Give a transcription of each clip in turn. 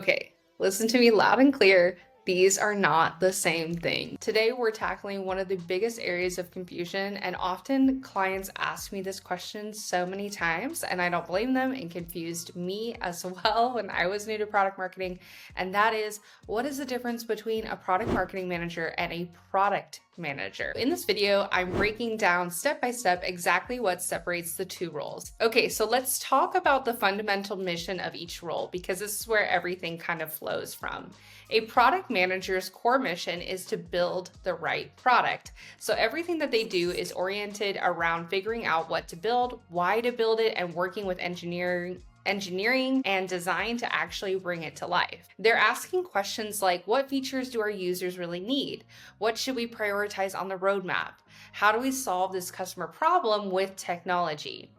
Okay, listen to me loud and clear. These are not the same thing. Today, we're tackling one of the biggest areas of confusion, and often clients ask me this question so many times, and I don't blame them. It confused me as well when I was new to product marketing. And that is, what is the difference between a product marketing manager and a product manager? In this video, I'm breaking down step by step exactly what separates the two roles. Okay, so let's talk about the fundamental mission of each role because this is where everything kind of flows from. A product manager's core mission is to build the right product. So everything that they do is oriented around figuring out what to build, why to build it, and working with engineering and design to actually bring it to life. They're asking questions like, what features do our users really need? What should we prioritize on the roadmap? How do we solve this customer problem with technology?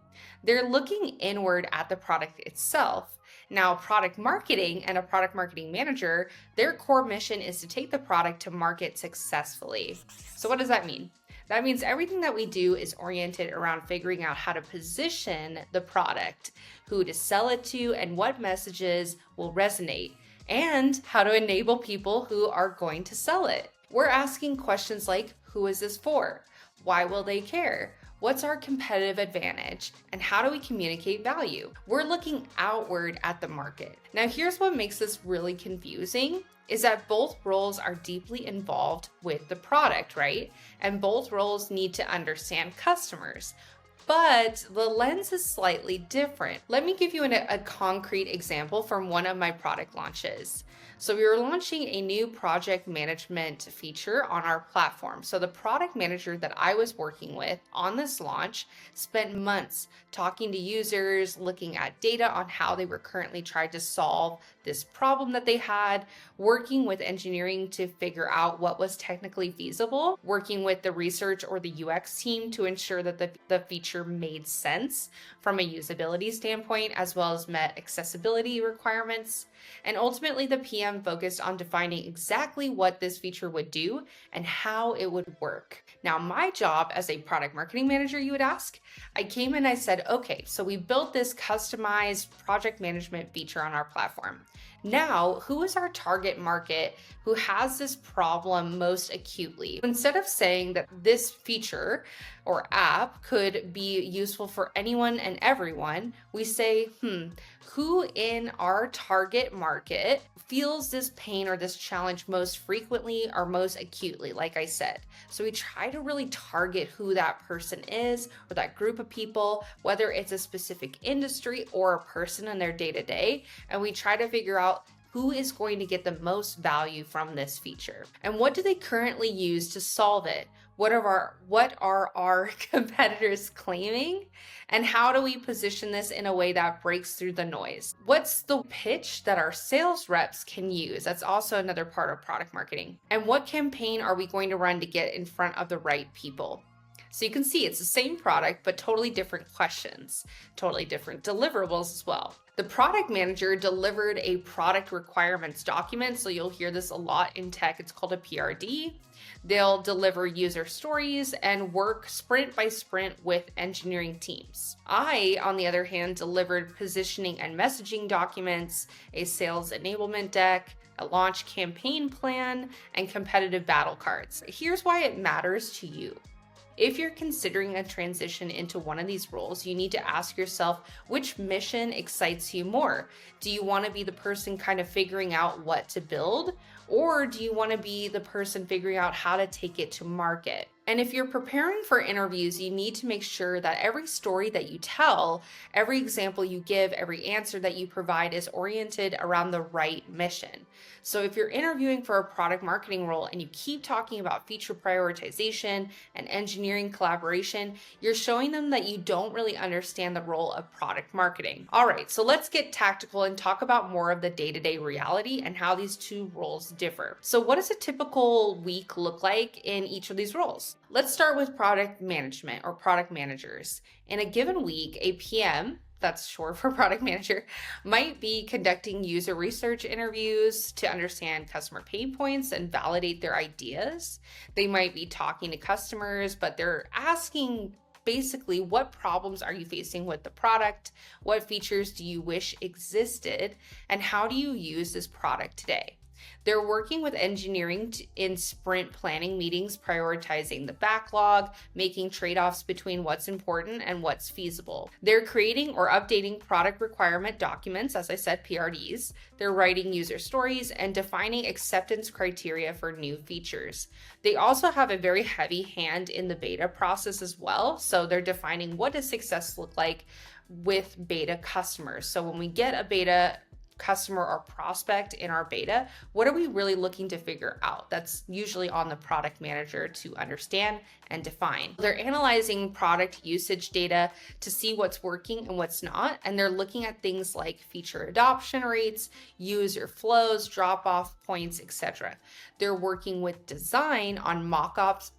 They're looking inward at the product itself. Now, product marketing and a product marketing manager, their core mission is to take the product to market successfully. So what does that mean? That means everything that we do is oriented around figuring out how to position the product, who to sell it to, and what messages will resonate, and how to enable people who are going to sell it. We're asking questions like, who is this for? Why will they care? What's our competitive advantage? And how do we communicate value? We're looking outward at the market. Now, here's what makes this really confusing is that both roles are deeply involved with the product, right? And both roles need to understand customers. But the lens is slightly different. Let me give you a concrete example from one of my product launches. So we were launching a new project management feature on our platform. So the product manager that I was working with on this launch spent months talking to users, looking at data on how they were currently trying to solve this problem that they had, working with engineering to figure out what was technically feasible, working with the research or the UX team to ensure that the feature made sense from a usability standpoint, as well as met accessibility requirements. And ultimately, the PM focused on defining exactly what this feature would do and how it would work. Now, my job as a product marketing manager, you would ask, I came in, I said, okay, so we built this customized project management feature on our platform. Now, who is our target market who has this problem most acutely? Instead of saying that this feature or app could be useful for anyone and everyone, we say, who in our target market feels this pain or this challenge most frequently or most acutely, like I said. So we try to really target who that person is or that group of people, whether it's a specific industry or a person in their day-to-day, and we try to figure out who is going to get the most value from this feature and what do they currently use to solve it? What are our competitors claiming? And how do we position this in a way that breaks through the noise? What's the pitch that our sales reps can use? That's also another part of product marketing. And what campaign are we going to run to get in front of the right people? So you can see it's the same product, but totally different questions, totally different deliverables as well. The product manager delivered a product requirements document. So you'll hear this a lot in tech. It's called a PRD. They'll deliver user stories and work sprint by sprint with engineering teams. I, on the other hand, delivered positioning and messaging documents, a sales enablement deck, a launch campaign plan, and competitive battle cards. Here's why it matters to you. If you're considering a transition into one of these roles, you need to ask yourself, which mission excites you more? Do you want to be the person kind of figuring out what to build? Or do you want to be the person figuring out how to take it to market? And if you're preparing for interviews, you need to make sure that every story that you tell, every example you give, every answer that you provide is oriented around the right mission. So if you're interviewing for a product marketing role and you keep talking about feature prioritization and engineering collaboration, you're showing them that you don't really understand the role of product marketing. All right, so let's get tactical and talk about more of the day-to-day reality and how these two roles differ. So what does a typical week look like in each of these roles? Let's start with product management or product managers. In a given week, a PM, that's short for product manager, might be conducting user research interviews to understand customer pain points and validate their ideas. They might be talking to customers, but they're asking basically what problems are you facing with the product, what features do you wish existed, and how do you use this product today. They're working with engineering in sprint planning meetings, prioritizing the backlog, making trade-offs between what's important and what's feasible. They're creating or updating product requirement documents, as I said, PRDs. They're writing user stories and defining acceptance criteria for new features. They also have a very heavy hand in the beta process as well. So they're defining what does success look like with beta customers. So when we get a beta customer or prospect in our beta, what are we really looking to figure out? That's usually on the product manager to understand and define. They're analyzing product usage data to see what's working and what's not, and they're looking at things like feature adoption rates, user flows, drop-off points, etc. They're working with design on mock-ups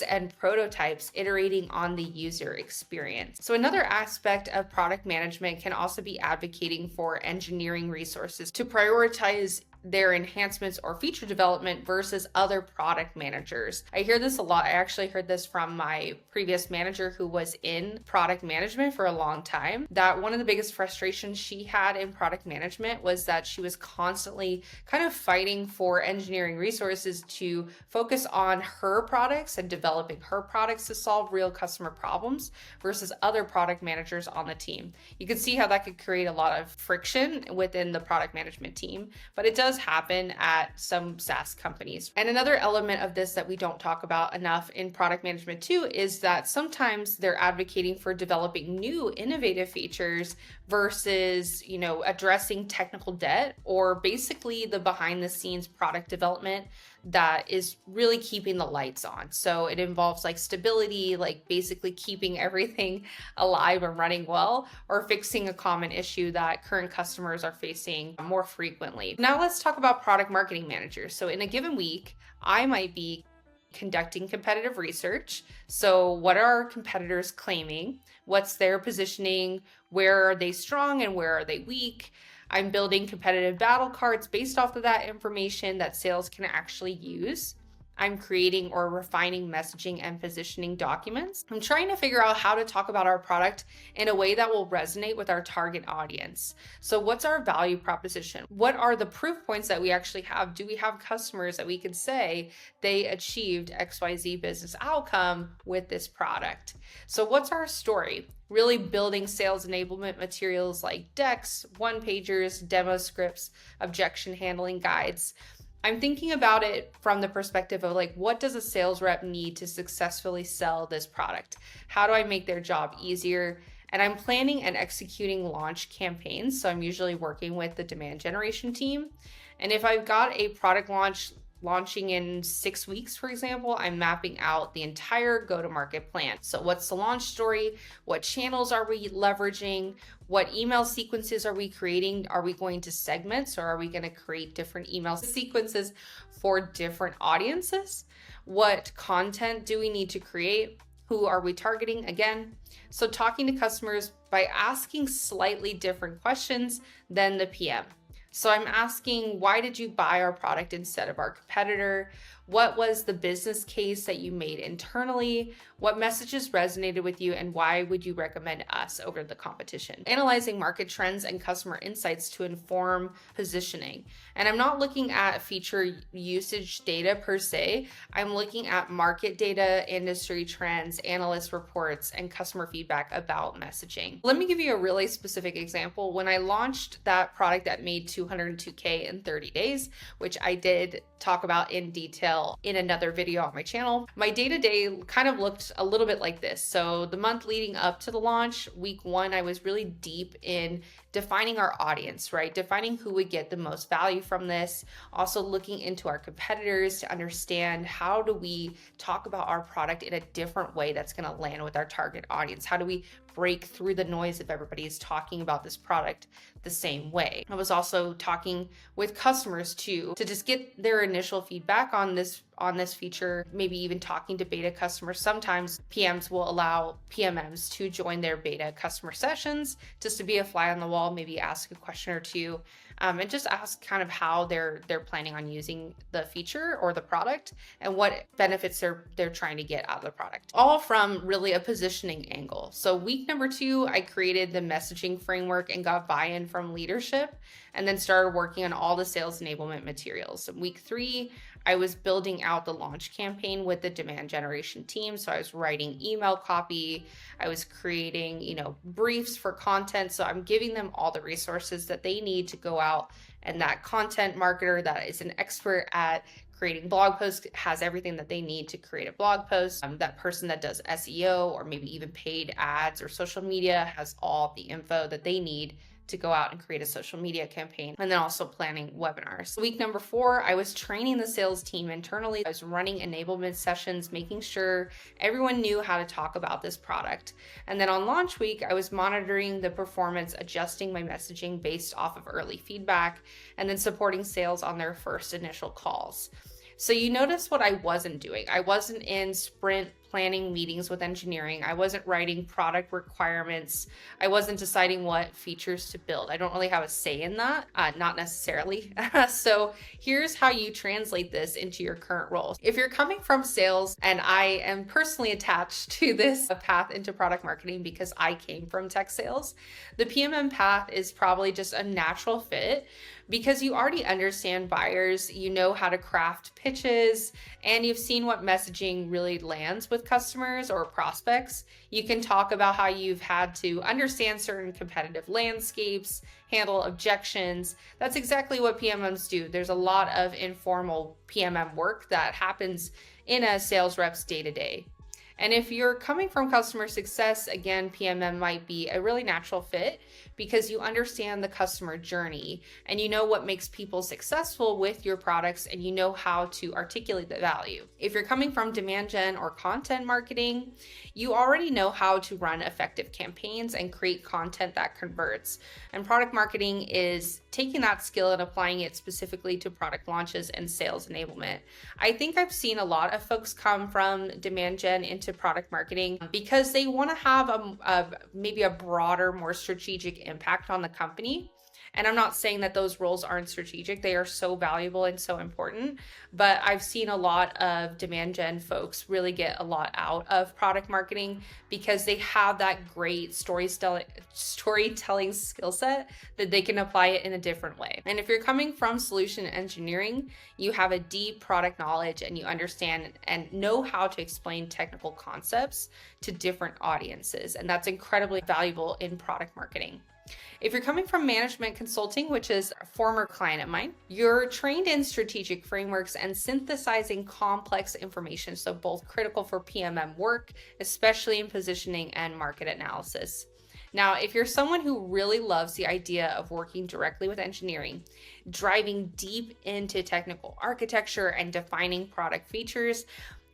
and prototypes, iterating on the user experience. So another aspect of product management can also be advocating for engineering resources to prioritize their enhancements or feature development versus other product managers. I hear this a lot. I actually heard this from my previous manager who was in product management for a long time, that one of the biggest frustrations she had in product management was that she was constantly kind of fighting for engineering resources to focus on her products and developing her products to solve real customer problems versus other product managers on the team. You can see how that could create a lot of friction within the product management team, but it does happen at some SaaS companies. And another element of this that we don't talk about enough in product management too is that sometimes they're advocating for developing new innovative features versus, addressing technical debt or basically the behind the scenes product development that is really keeping the lights on. So it involves like stability, like basically keeping everything alive and running well, or fixing a common issue that current customers are facing more frequently. Now let's talk about product marketing managers. So in a given week, I might be conducting competitive research. So what are our competitors claiming? What's their positioning? Where are they strong and where are they weak? I'm building competitive battle cards based off of that information that sales can actually use. I'm creating or refining messaging and positioning documents. I'm trying to figure out how to talk about our product in a way that will resonate with our target audience. So what's our value proposition? What are the proof points that we actually have? Do we have customers that we could say they achieved XYZ business outcome with this product? So what's our story? Really building sales enablement materials like decks, one-pagers, demo scripts, objection handling guides. I'm thinking about it from the perspective of like, what does a sales rep need to successfully sell this product? How do I make their job easier? And I'm planning and executing launch campaigns. So I'm usually working with the demand generation team. And if I've got a product launching in 6 weeks, for example, I'm mapping out the entire go-to-market plan. So what's the launch story? What channels are we leveraging? What email sequences are we creating? Are we going to segments, or are we going to create different email sequences for different audiences? What content do we need to create? Who are we targeting again? So talking to customers by asking slightly different questions than the PM. So I'm asking, why did you buy our product instead of our competitor? What was the business case that you made internally? What messages resonated with you, and why would you recommend us over the competition? Analyzing market trends and customer insights to inform positioning. And I'm not looking at feature usage data per se. I'm looking at market data, industry trends, analyst reports, and customer feedback about messaging. Let me give you a really specific example. When I launched that product that made $202K in 30 days, which I did talk about in detail in another video on my channel, my day-to-day kind of looked a little bit like this. So the month leading up to the launch, week 1, I was really deep in defining our audience, right? Defining who would get the most value from this. Also looking into our competitors to understand, how do we talk about our product in a different way that's going to land with our target audience? How do we break through the noise if everybody is talking about this product the same way? I was also talking with customers to just get their initial feedback on this feature, maybe even talking to beta customers. Sometimes PMs will allow PMMs to join their beta customer sessions just to be a fly on the wall, maybe ask a question or two. and just ask kind of how they're planning on using the feature or the product and what benefits they're trying to get out of the product. All from really a positioning angle. So week number 2, I created the messaging framework and got buy-in from leadership, and then started working on all the sales enablement materials. Week 3, I was building out the launch campaign with the demand generation team. So I was writing email copy, I was creating, briefs for content. So I'm giving them all the resources that they need to go out, and that content marketer that is an expert at creating blog posts has everything that they need to create a blog post. That person that does SEO or maybe even paid ads or social media has all the info that they need to go out and create a social media campaign, and then also planning webinars. Week number 4, I was training the sales team internally. I was running enablement sessions, making sure everyone knew how to talk about this product. And then on launch week, I was monitoring the performance, adjusting my messaging based off of early feedback, and then supporting sales on their first initial calls. So you notice what I wasn't doing. I wasn't in sprint planning meetings with engineering. I wasn't writing product requirements. I wasn't deciding what features to build. I don't really have a say in that, not necessarily. So here's how you translate this into your current role. If you're coming from sales, and I am personally attached to this path into product marketing because I came from tech sales, the PMM path is probably just a natural fit because you already understand buyers, you know how to craft pitches, and you've seen what messaging really lands with customers or prospects. You can talk about how you've had to understand certain competitive landscapes, handle objections. That's exactly what PMMs do. There's a lot of informal PMM work that happens in a sales rep's day-to-day. And if you're coming from customer success, again, PMM might be a really natural fit because you understand the customer journey and you know what makes people successful with your products and you know how to articulate the value. If you're coming from demand gen or content marketing, you already know how to run effective campaigns and create content that converts. And product marketing is taking that skill and applying it specifically to product launches and sales enablement. I think I've seen a lot of folks come from demand gen into product marketing because they want to have maybe a broader, more strategic impact on the company. And I'm not saying that those roles aren't strategic. They are so valuable and so important. But I've seen a lot of demand gen folks really get a lot out of product marketing because they have that great storytelling skill set that they can apply it in a different way. And if you're coming from solution engineering, you have a deep product knowledge and you understand and know how to explain technical concepts to different audiences. And that's incredibly valuable in product marketing. If you're coming from management consulting, which is a former client of mine, you're trained in strategic frameworks and synthesizing complex information, so both critical for PMM work, especially in positioning and market analysis. Now, if you're someone who really loves the idea of working directly with engineering, driving deep into technical architecture and defining product features,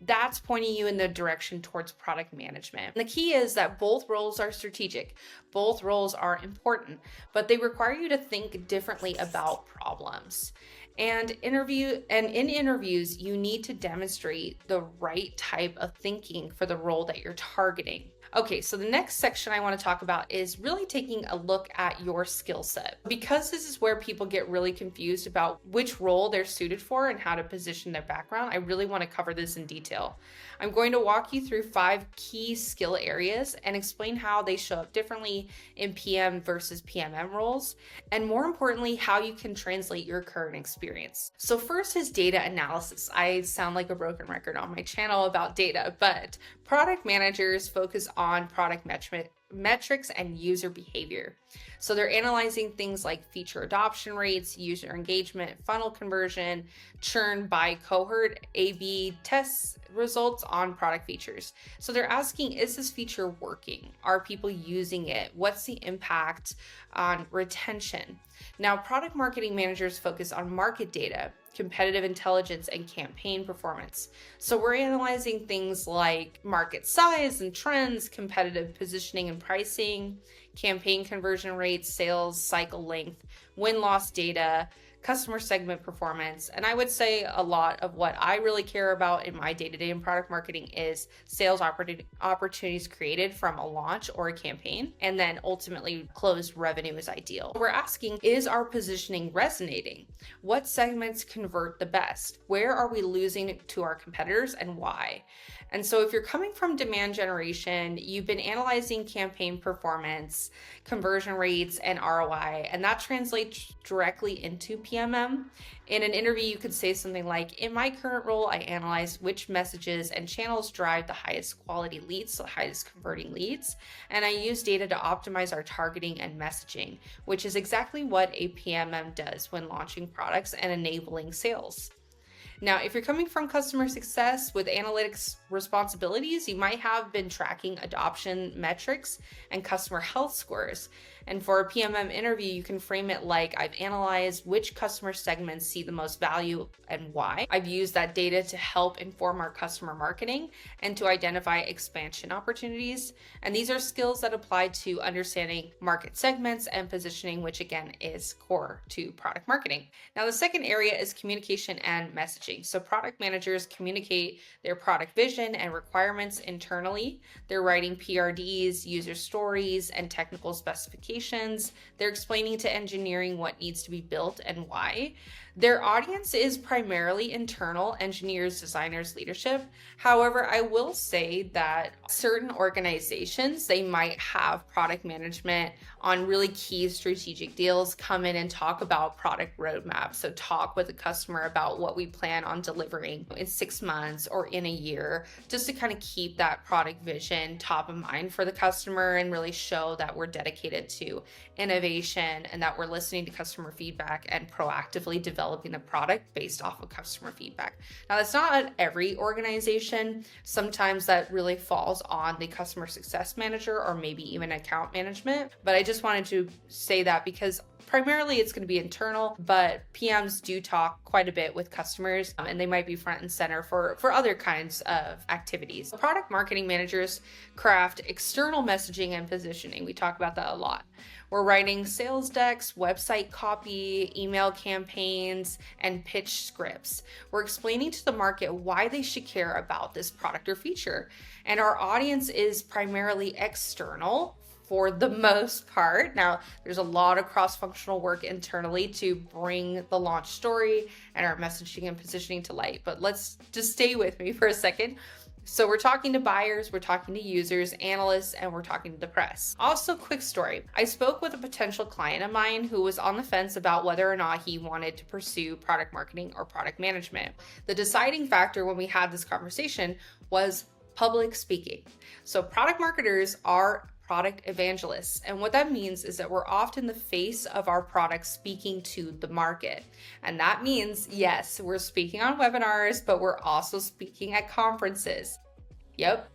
that's pointing you in the direction towards product management. And the key is that both roles are strategic, both roles are important, but they require you to think differently about problems. And in interviews, you need to demonstrate the right type of thinking for the role that you're targeting. Okay, so the next section I want to talk about is really taking a look at your skill set. Because this is where people get really confused about which role they're suited for and how to position their background, I really want to cover this in detail. I'm going to walk you through 5 key skill areas and explain how they show up differently in PM versus PMM roles, and more importantly, how you can translate your current experience. So first is data analysis. I sound like a broken record on my channel about data, but product managers focus on product metrics and user behavior. So they're analyzing things like feature adoption rates, user engagement, funnel conversion, churn by cohort, A/B tests results on product features. So they're asking, is this feature working? Are people using it? What's the impact on retention? Now, product marketing managers focus on market data, competitive intelligence, and campaign performance. So we're analyzing things like market size and trends, competitive positioning and pricing, campaign conversion rates, sales cycle length, win-loss data, customer segment performance. And I would say a lot of what I really care about in my day-to-day in product marketing is sales opportunities created from a launch or a campaign, and then ultimately closed revenue is ideal. We're asking, is our positioning resonating? What segments convert the best? Where are we losing to our competitors and why? And so if you're coming from demand generation, you've been analyzing campaign performance, conversion rates, and ROI, and that translates directly into PMM. In an interview, you could say something like, in my current role, I analyze which messages and channels drive the highest quality leads, the highest converting leads, and I use data to optimize our targeting and messaging, which is exactly what a PMM does when launching products and enabling sales. Now, if you're coming from customer success with analytics responsibilities, you might have been tracking adoption metrics and customer health scores. And for a PMM interview, you can frame it like, I've analyzed which customer segments see the most value and why. I've used that data to help inform our customer marketing and to identify expansion opportunities. And these are skills that apply to understanding market segments and positioning, which again is core to product marketing. Now, the second area is communication and messaging. So product managers communicate their product vision and requirements internally. They're writing PRDs, user stories, and technical specifications. They're explaining to engineering what needs to be built and why. Their audience is primarily internal, engineers, designers, leadership. However, I will say that certain organizations, they might have product management on really key strategic deals come in and talk about product roadmaps. So talk with the customer about what we plan on delivering in 6 months or in a year, just to kind of keep that product vision top of mind for the customer and really show that we're dedicated to innovation and that we're listening to customer feedback and proactively developing the product based off of customer feedback. Now, that's not at every organization. Sometimes that really falls on the customer success manager or maybe even account management. But I just wanted to say that because primarily it's going to be internal, but PMs do talk quite a bit with customers and they might be front and center for other kinds of activities. Product marketing managers craft external messaging and positioning. We talk about that a lot. We're writing sales decks, website copy, email campaigns, and pitch scripts. We're explaining to the market why they should care about this product or feature. And our audience is primarily external for the most part. Now, there's a lot of cross-functional work internally to bring the launch story and our messaging and positioning to light. But let's just stay with me for a second. So we're talking to buyers, we're talking to users, analysts, and we're talking to the press. Also, quick story. I spoke with a potential client of mine who was on the fence about whether or not he wanted to pursue product marketing or product management. The deciding factor when we had this conversation was public speaking. So product marketers are product evangelists. And what that means is that we're often the face of our product speaking to the market. And that means, yes, we're speaking on webinars, but we're also speaking at conferences. Yep.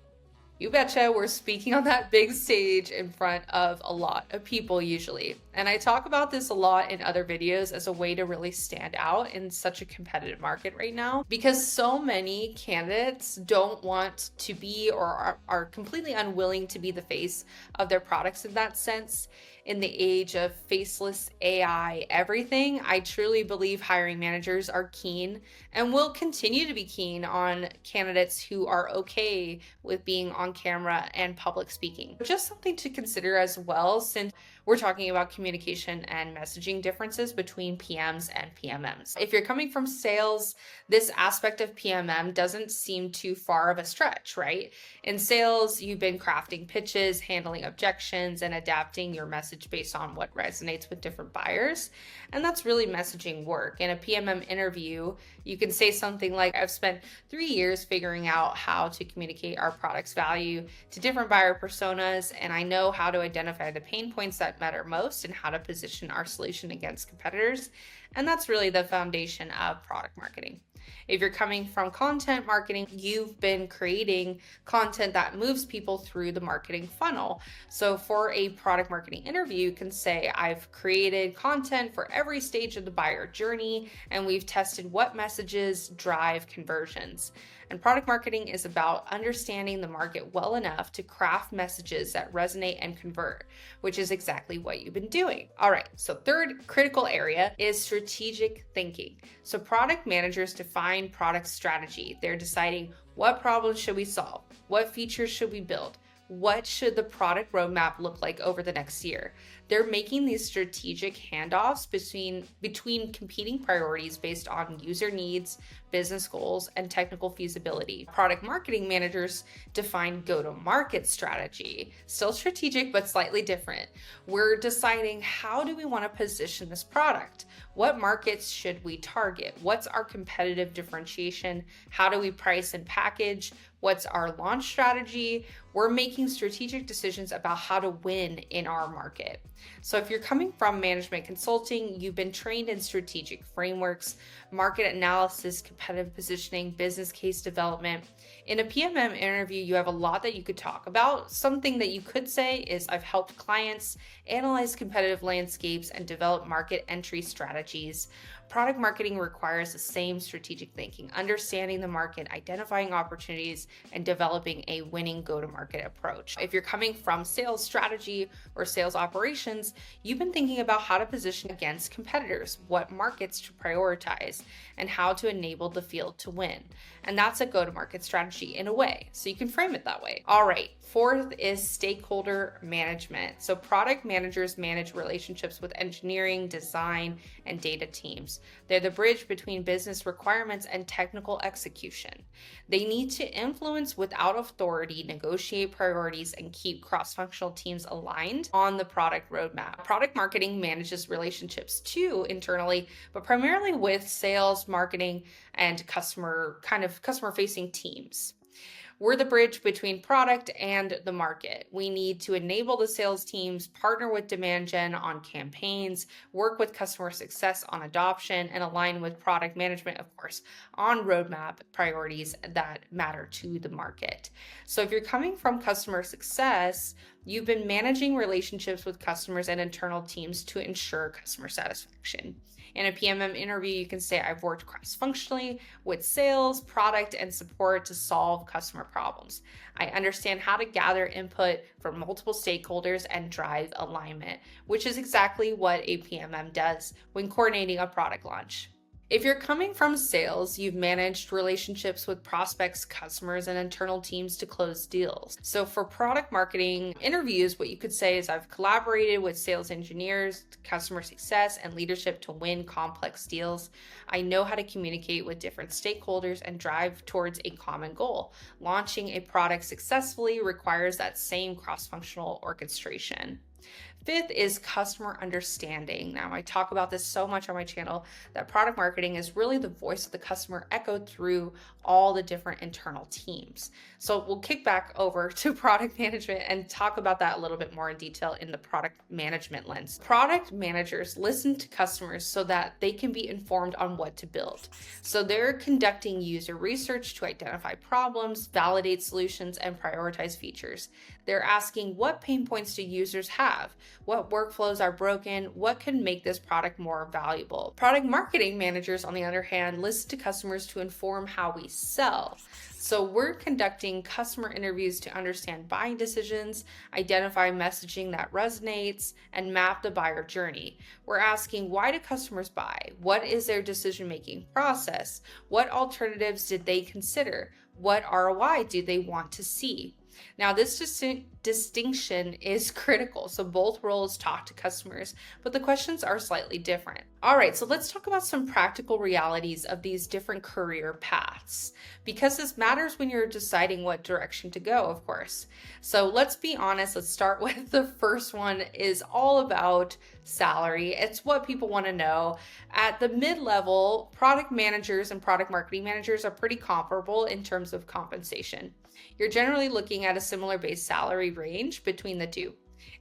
You betcha, we're speaking on that big stage in front of a lot of people usually. And I talk about this a lot in other videos as a way to really stand out in such a competitive market right now, because so many candidates don't want to be or are completely unwilling to be the face of their products in that sense. In the age of faceless AI everything, I truly believe hiring managers are keen and will continue to be keen on candidates who are okay with being on camera and public speaking. Just something to consider as well, since we're talking about communication and messaging differences between PMs and PMMs. If you're coming from sales, this aspect of PMM doesn't seem too far of a stretch, right? In sales, you've been crafting pitches, handling objections, and adapting your message based on what resonates with different buyers. And that's really messaging work. In a PMM interview, you can say something like, I've spent 3 years figuring out how to communicate our product's value to different buyer personas, and I know how to identify the pain points that matter most and how to position our solution against competitors. And that's really the foundation of product marketing. If you're coming from content marketing, you've been creating content that moves people through the marketing funnel. So for a product marketing interview, you can say, I've created content for every stage of the buyer journey, and we've tested what messages drive conversions. And product marketing is about understanding the market well enough to craft messages that resonate and convert, which is exactly what you've been doing. All right, so third critical area is strategic thinking. So product managers define product strategy. They're deciding what problems should we solve? What features should we build? What should the product roadmap look like over the next year? They're making these strategic handoffs between competing priorities based on user needs, business goals, and technical feasibility. Product marketing managers define go-to-market strategy. Still strategic, but slightly different. We're deciding, how do we want to position this product? What markets should we target? What's our competitive differentiation? How do we price and package? What's our launch strategy? We're making strategic decisions about how to win in our market. So if you're coming from management consulting, you've been trained in strategic frameworks, market analysis, competitive positioning, business case development. In a PMM interview, you have a lot that you could talk about. Something that you could say is, I've helped clients analyze competitive landscapes and develop market entry strategies. Product marketing requires the same strategic thinking, understanding the market, identifying opportunities, and developing a winning go-to-market approach. If you're coming from sales strategy or sales operations, you've been thinking about how to position against competitors, what markets to prioritize, and how to enable the field to win. And that's a go-to-market strategy in a way, so you can frame it that way. All right, fourth is stakeholder management. So product managers manage relationships with engineering, design, and data teams. They're the bridge between business requirements and technical execution. They need to influence without authority, negotiate priorities, and keep cross-functional teams aligned on the product roadmap. Product marketing manages relationships too internally, but primarily with sales, marketing, and customer-facing teams. We're the bridge between product and the market. We need to enable the sales teams, partner with demand gen on campaigns, work with customer success on adoption, and align with product management, of course, on roadmap priorities that matter to the market. So if you're coming from customer success, you've been managing relationships with customers and internal teams to ensure customer satisfaction. In a PMM interview, you can say, I've worked cross-functionally with sales, product, and support to solve customer problems. I understand how to gather input from multiple stakeholders and drive alignment, which is exactly what a PMM does when coordinating a product launch. If you're coming from sales, you've managed relationships with prospects, customers, and internal teams to close deals. So for product marketing interviews, what you could say is, I've collaborated with sales engineers, customer success, and leadership to win complex deals. I know how to communicate with different stakeholders and drive towards a common goal. Launching a product successfully requires that same cross-functional orchestration. Fifth is customer understanding. Now, I talk about this so much on my channel that product marketing is really the voice of the customer echoed through all the different internal teams. So we'll kick back over to product management and talk about that a little bit more in detail in the product management lens. Product managers listen to customers so that they can be informed on what to build. So they're conducting user research to identify problems, validate solutions, and prioritize features. They're asking, what pain points do users have? What workflows are broken? What can make this product more valuable? Product marketing managers, on the other hand, listen to customers to inform how we sell. So we're conducting customer interviews to understand buying decisions, identify messaging that resonates, and map the buyer journey. We're asking, why do customers buy? What is their decision-making process? What alternatives did they consider? What ROI do they want to see? Now, this distinction is critical. So both roles talk to customers, but the questions are slightly different. All right, so let's talk about some practical realities of these different career paths, because this matters when you're deciding what direction to go, of course. So let's be honest. Let's start with the first one is all about salary. It's what people want to know. At the mid-level, product managers and product marketing managers are pretty comparable in terms of compensation. You're generally looking at a similar base salary range between the two.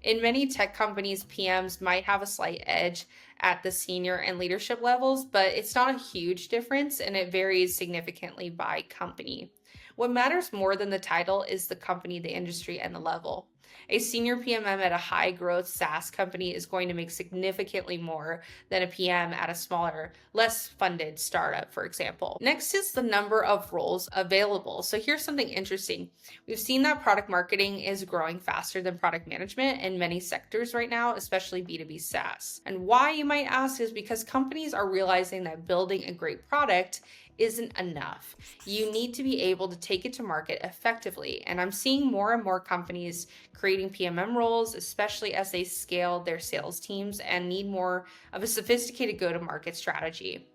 In many tech companies, PMs might have a slight edge at the senior and leadership levels, but it's not a huge difference, and it varies significantly by company. What matters more than the title is the company, the industry, and the level. A senior PMM at a high growth SaaS company is going to make significantly more than a PM at a smaller, less funded startup, for example. Next is the number of roles available. So here's something interesting. We've seen that product marketing is growing faster than product management in many sectors right now, especially B2B SaaS. And why, you might ask, is because companies are realizing that building a great product isn't enough. You need to be able to take it to market effectively. And I'm seeing more and more companies creating PMM roles, especially as they scale their sales teams and need more of a sophisticated go-to-market strategy.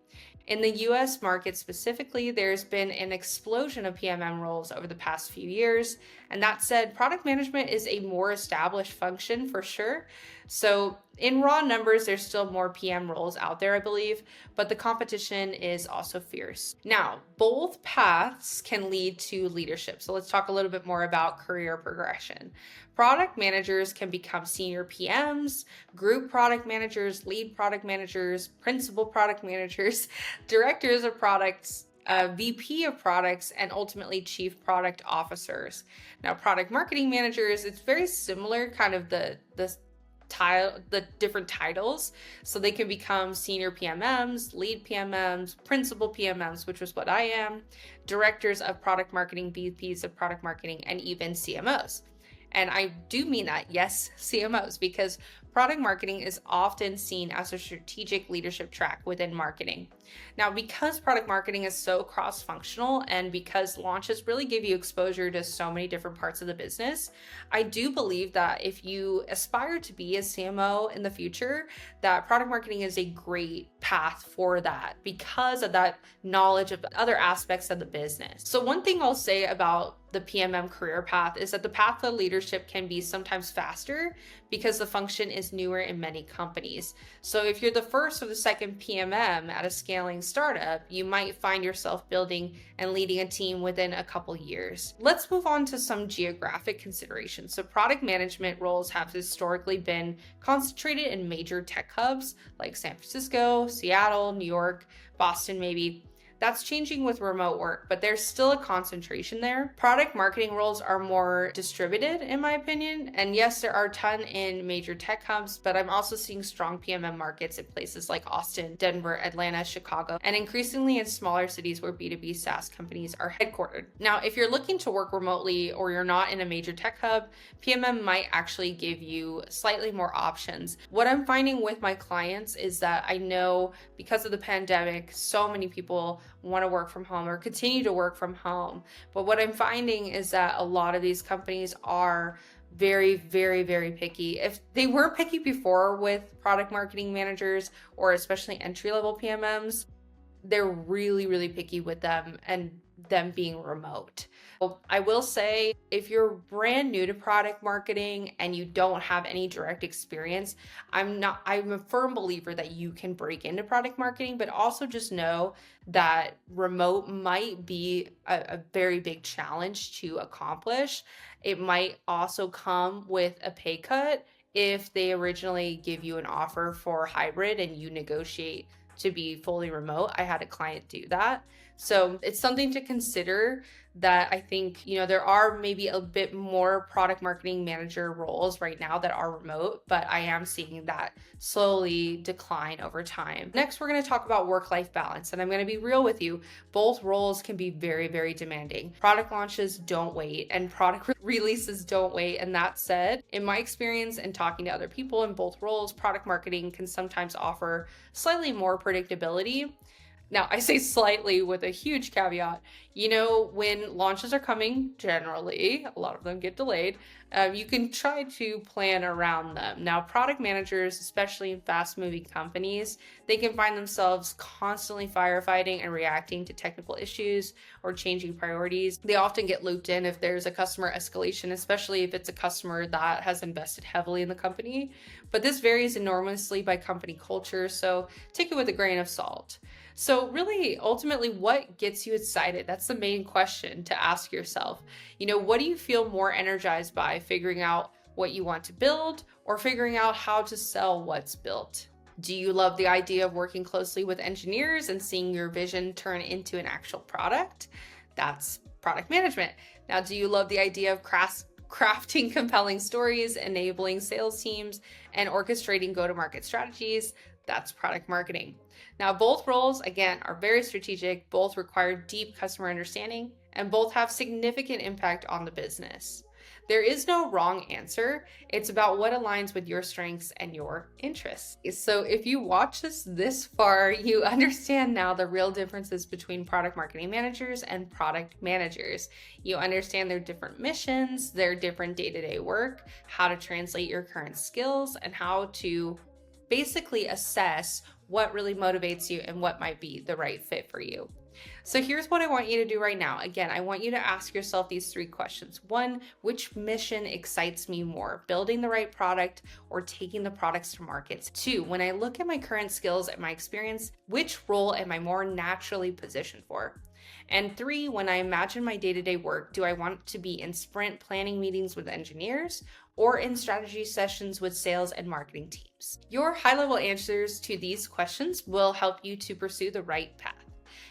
In the US market specifically, there's been an explosion of PMM roles over the past few years. And that said, product management is a more established function for sure. So in raw numbers, there's still more PM roles out there, I believe, but the competition is also fierce. Now, both paths can lead to leadership. So let's talk a little bit more about career progression. Product managers can become senior PMs, group product managers, lead product managers, principal product managers, directors of products, VP of products, and ultimately chief product officers. Now, product marketing managers, it's very similar, kind of the different titles. So they can become senior PMMs, lead PMMs, principal PMMs, which is what I am, directors of product marketing, VPs of product marketing, and even CMOs. And I do mean that, yes, CMOs, because product marketing is often seen as a strategic leadership track within marketing. Now, because product marketing is so cross-functional and because launches really give you exposure to so many different parts of the business, I do believe that if you aspire to be a CMO in the future, that product marketing is a great path for that because of that knowledge of other aspects of the business. So one thing I'll say about the PMM career path is that the path to leadership can be sometimes faster because the function is newer in many companies. So if you're the first or the second PMM at a scaling startup, you might find yourself building and leading a team within a couple years. Let's move on to some geographic considerations. So product management roles have historically been concentrated in major tech hubs like San Francisco, Seattle, New York, Boston maybe. That's changing with remote work, but there's still a concentration there. Product marketing roles are more distributed, in my opinion. And yes, there are a ton in major tech hubs, but I'm also seeing strong PMM markets in places like Austin, Denver, Atlanta, Chicago, and increasingly in smaller cities where B2B SaaS companies are headquartered. Now, if you're looking to work remotely or you're not in a major tech hub, PMM might actually give you slightly more options. What I'm finding with my clients is that I know because of the pandemic, so many people want to work from home or continue to work from home. But what I'm finding is that a lot of these companies are very, very, very picky. If they were picky before with product marketing managers or especially entry-level PMMs, they're really, really picky with them and them being remote. I will say, if you're brand new to product marketing and you don't have any direct experience, I'm a firm believer that you can break into product marketing, but also just know that remote might be a very big challenge to accomplish. It might also come with a pay cut if they originally give you an offer for hybrid and you negotiate to be fully remote. I had a client do that. So it's something to consider that I think, there are maybe a bit more product marketing manager roles right now that are remote, but I am seeing that slowly decline over time. Next, we're going to talk about work-life balance. And I'm going to be real with you. Both roles can be very, very demanding. Product launches don't wait and product releases don't wait. And that said, in my experience and talking to other people in both roles, product marketing can sometimes offer slightly more predictability. Now, I say slightly with a huge caveat. When launches are coming, generally, a lot of them get delayed, you can try to plan around them. Now, product managers, especially in fast-moving companies, they can find themselves constantly firefighting and reacting to technical issues or changing priorities. They often get looped in if there's a customer escalation, especially if it's a customer that has invested heavily in the company. But this varies enormously by company culture, so take it with a grain of salt. So really, ultimately, what gets you excited? That's the main question to ask yourself. What do you feel more energized by, figuring out what you want to build or figuring out how to sell what's built? Do you love the idea of working closely with engineers and seeing your vision turn into an actual product? That's product management. Now, do you love the idea of crafting compelling stories, enabling sales teams, and orchestrating go-to-market strategies. That's product marketing. Now, both roles, again, are very strategic, both require deep customer understanding, and both have significant impact on the business. There is no wrong answer. It's about what aligns with your strengths and your interests. So if you watch this far, you understand now the real differences between product marketing managers and product managers. You understand their different missions, their different day-to-day work, how to translate your current skills, and how to basically assess what really motivates you and what might be the right fit for you. So here's what I want you to do right now. Again, I want you to ask yourself these 3 questions. 1, which mission excites me more, building the right product or taking the products to markets? 2, when I look at my current skills and my experience, which role am I more naturally positioned for? And 3, when I imagine my day-to-day work, do I want to be in sprint planning meetings with engineers or in strategy sessions with sales and marketing teams? Your high-level answers to these questions will help you to pursue the right path.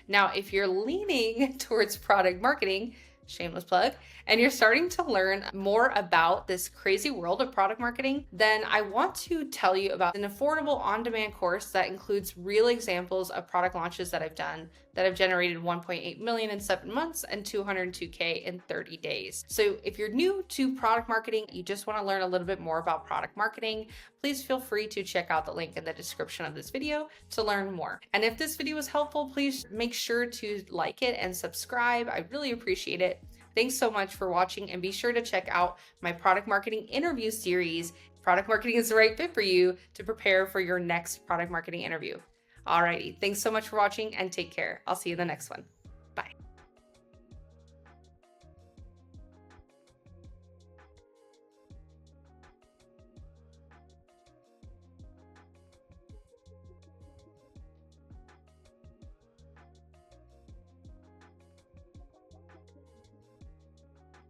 Now, if you're leaning towards product marketing, shameless plug, and you're starting to learn more about this crazy world of product marketing, then I want to tell you about an affordable on-demand course that includes real examples of product launches that I've done that have generated 1.8 million in 7 months and 202K in 30 days. So if you're new to product marketing, you just want to learn a little bit more about product marketing, please feel free to check out the link in the description of this video to learn more. And if this video was helpful, please make sure to like it and subscribe. I really appreciate it. Thanks so much for watching, and be sure to check out my product marketing interview series. Product marketing is the right fit for you to prepare for your next product marketing interview. Alrighty, thanks so much for watching and take care. I'll see you in the next one. Bye.